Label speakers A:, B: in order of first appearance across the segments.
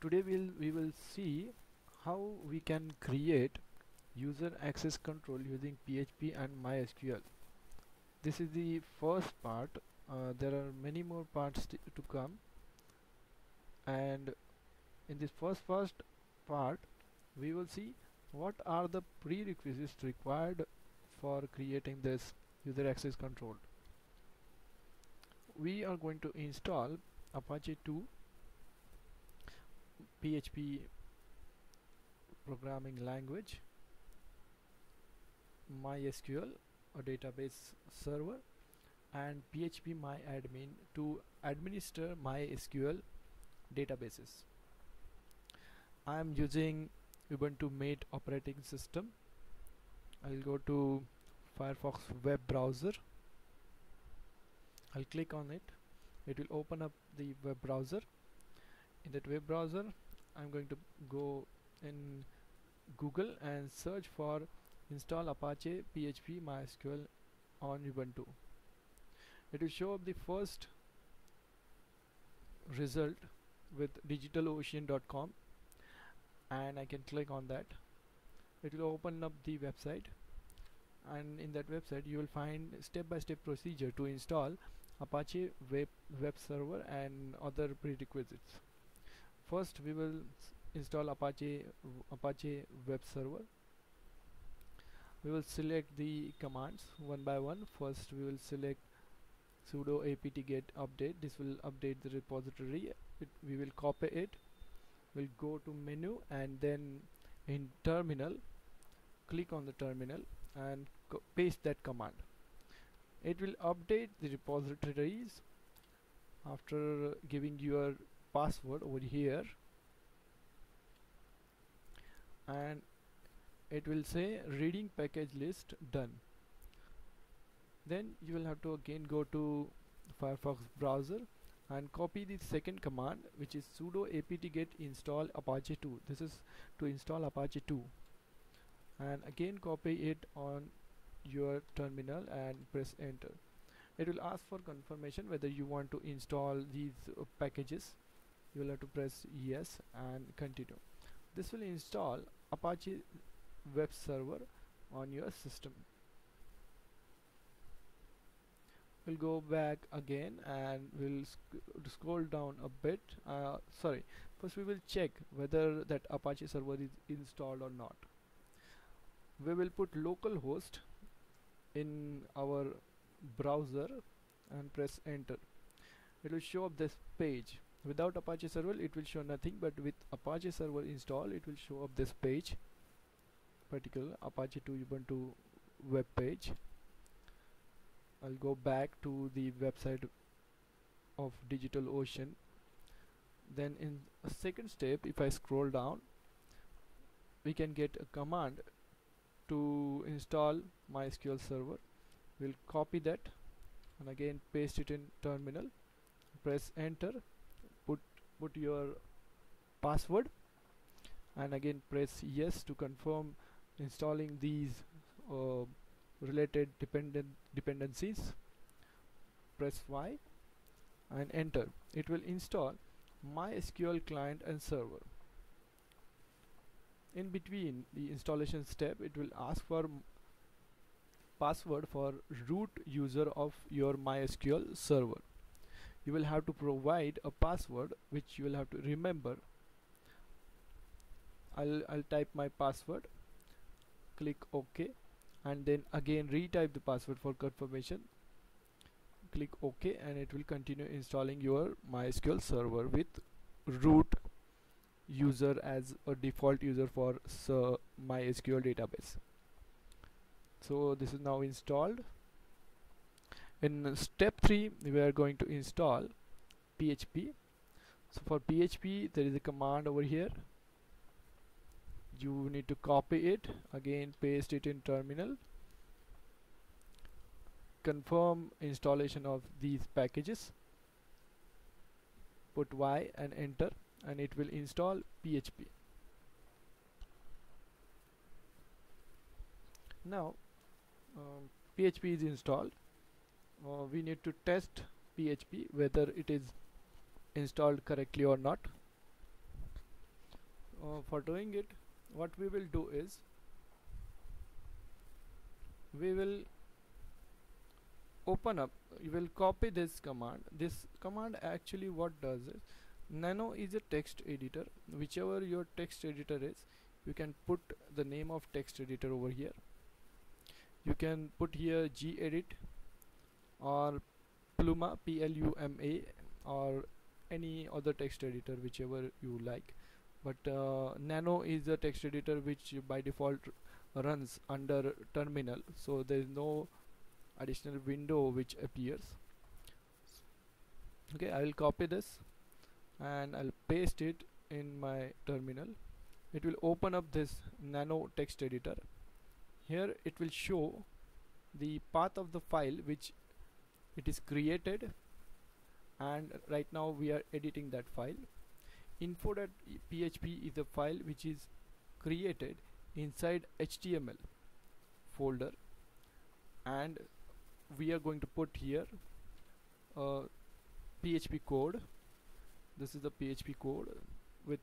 A: Today we will see how we can create user access control using PHP and MySQL. This is the first part. There are many more parts to come, and in this first part we will see what are the prerequisites required for creating this user access control. We are going to install Apache 2 PHP programming language, MySQL, a database server, and php-myadmin to administer MySQL databases. I am using Ubuntu Mate operating system. I'll go to Firefox web browser. I'll click on it. It will open up the web browser. In that web browser, I'm going to go in Google and search for install Apache PHP MySQL on Ubuntu. It will show up the first result with digitalocean.com, and I can click on that. It will open up the website, and in that website you will find step-by-step procedure to install Apache web server and other prerequisites. First we will install Apache web server. We will select the commands one by one. First we will select sudo apt-get update. This will update the repository. We will copy it. We'll go to menu, and then in terminal click on the terminal and paste that command. It will update the repositories after giving your password over here, and it will say reading package list done. Then you will have to again go to Firefox browser and copy the second command, which is sudo apt-get install Apache 2. This is to install Apache 2, and again copy it on your terminal and press enter. It will ask for confirmation whether you want to install these packages. You will have to press yes and continue. This will install Apache web server on your system. We'll go back again and we'll scroll down a bit. First we will check whether that Apache server is installed or not. We will put localhost in our browser and press enter. It will show up this page. Without Apache server it will show nothing, but with Apache server installed it will show up this page, particular Apache 2 Ubuntu web page. I'll go back to the website of DigitalOcean. Then in a second step, if I scroll down, we can get a command to install MySQL server. We'll copy that and again paste it in terminal, press enter, put your password, and again press yes to confirm installing these related dependencies. Press Y and enter. It will install MySQL client and server. In between the installation step, it will ask for password for root user of your MySQL server. You will have to provide a password which you will have to remember. I'll type my password, click OK, and then again retype the password for confirmation. Click OK, and it will continue installing your MySQL server with root user as a default user for MySQL database. So this is now installed. In step 3 we are going to install PHP. So for PHP there is a command over here. You need to copy it, again paste it in terminal, confirm installation of these packages, put Y and enter, and it will install PHP. Now PHP is installed. We need to test PHP whether it is installed correctly or not. for doing it, what we will do is we will open up, you will copy this command. This command actually what does is, nano is a text editor. Whichever your text editor is, you can put the name of text editor over here. You can put here gedit or pluma, pluma, or any other text editor whichever you like, but nano is a text editor which by default runs under terminal, so there is no additional window which appears. Okay, I will copy this and I'll paste it in my terminal. It will open up this nano text editor. Here it will show the path of the file which it is created, and right now we are editing that file. info.php is a file which is created inside HTML folder, and we are going to put here PHP code. This is the PHP code with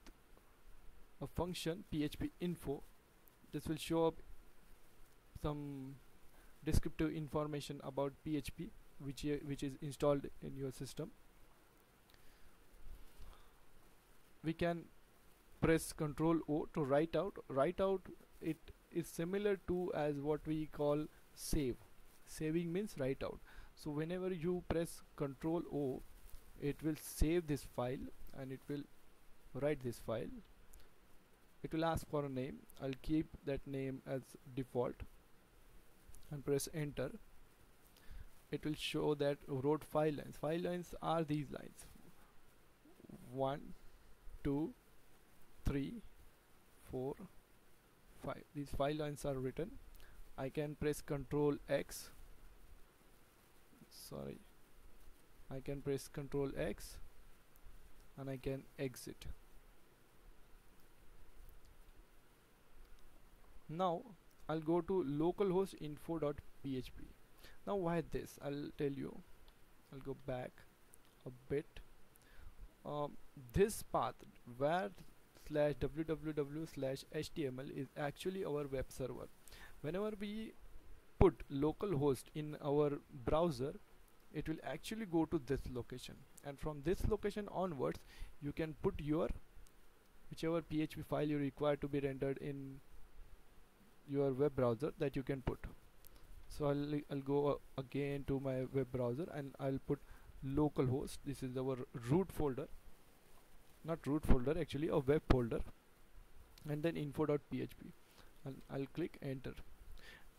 A: a function php info. This will show up some descriptive information about PHP which is installed in your system. We can press Ctrl O to write out. It is similar to as what we call save. Saving means write out. So whenever you press Ctrl O, it will save this file and it will write this file. It will ask for a name. I'll keep that name as default and press enter. It will show that wrote file lines. File lines are these lines: 1, 2, 3, 4, 5. These file lines are written. I can press Ctrl X. I can press Ctrl X and I can exit. Now I'll go to localhost info.php. Now why this? I'll tell you. I'll go back a bit. This path var/www/html is actually our web server. Whenever we put localhost in our browser, it will actually go to this location, and from this location onwards you can put your whichever PHP file you require to be rendered in your web browser, that you can put. So I'll go again to my web browser and I'll put localhost. This is our root folder, not root folder, actually a web folder, and then info.php, and I'll click enter.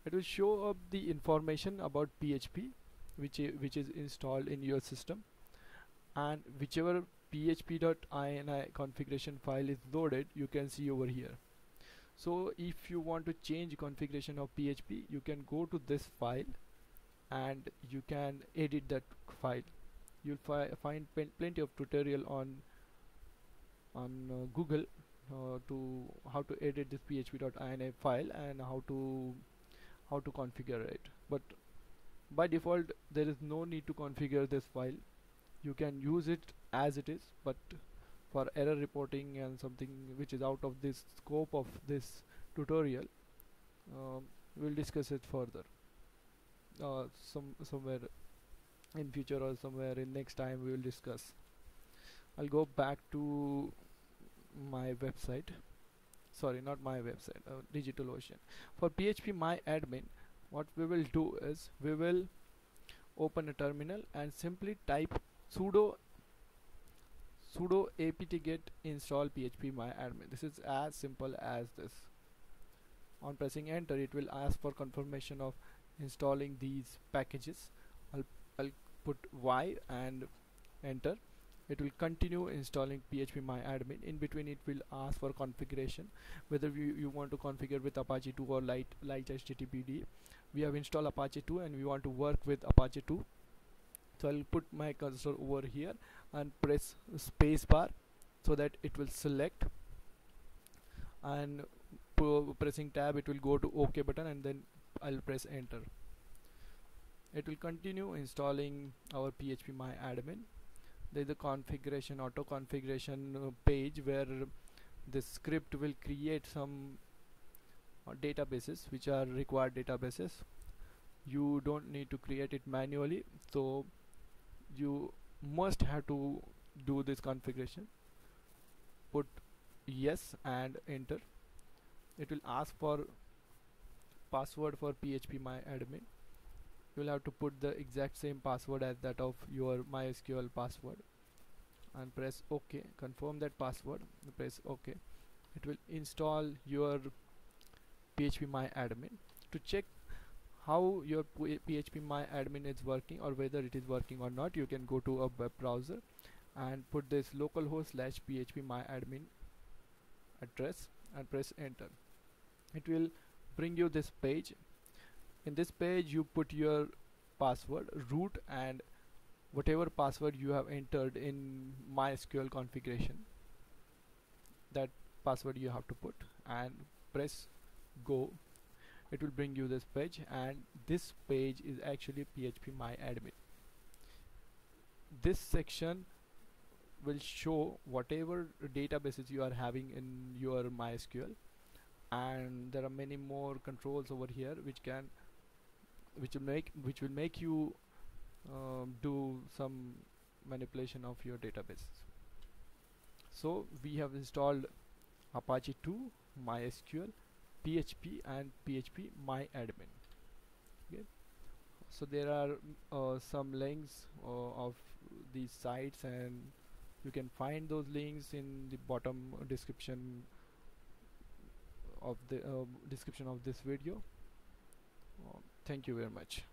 A: It will show up the information about PHP which is installed in your system, and whichever php.ini configuration file is loaded, you can see over here. So if you want to change configuration of PHP, you can go to this file and you can edit that file. You'll find plenty of tutorial on Google to how to edit this php.ini file and how to configure it. But by default there is no need to configure this file. You can use it as it is, but for error reporting and something which is out of this scope of this tutorial, we'll discuss it further somewhere in future, or somewhere in next time we will discuss. I'll go back to my website. Sorry, not my website, DigitalOcean. For php-myadmin, what we will do is we will open a terminal and simply type sudo apt-get install php-myadmin. This is as simple as this. On pressing enter, it will ask for confirmation of installing these packages. I'll put Y and enter. It will continue installing php-myadmin. In between it will ask for configuration, whether you want to configure with Apache 2 or light HTTPD. We have installed Apache 2 and we want to work with Apache 2. So I'll put my cursor over here and press spacebar so that it will select, and pressing tab it will go to OK button, and then I'll press enter. It will continue installing our php-myadmin. There is a configuration, auto configuration page where this script will create some databases which are required databases. You don't need to create it manually, so you must have to do this configuration. Put yes and enter. It will ask for password for php-myadmin. You will have to put the exact same password as that of your MySQL password and press OK. Confirm that password, press OK. It will install your php-myadmin. To check how your php-myadmin is working or whether it is working or not, you can go to a web browser and put this localhost / php-myadmin address and press enter. It will bring you this page. In this page you put your password, root, and whatever password you have entered in MySQL configuration, that password you have to put and press go. It will bring you this page, and this page is actually php-myadmin. This section will show whatever databases you are having in your MySQL, and there are many more controls over here which will make you do some manipulation of your databases. So we have installed Apache 2, MySQL, PHP, and php-myadmin. Okay. So there are some links of these sites, and you can find those links in the bottom description of the description of this video. Thank you very much.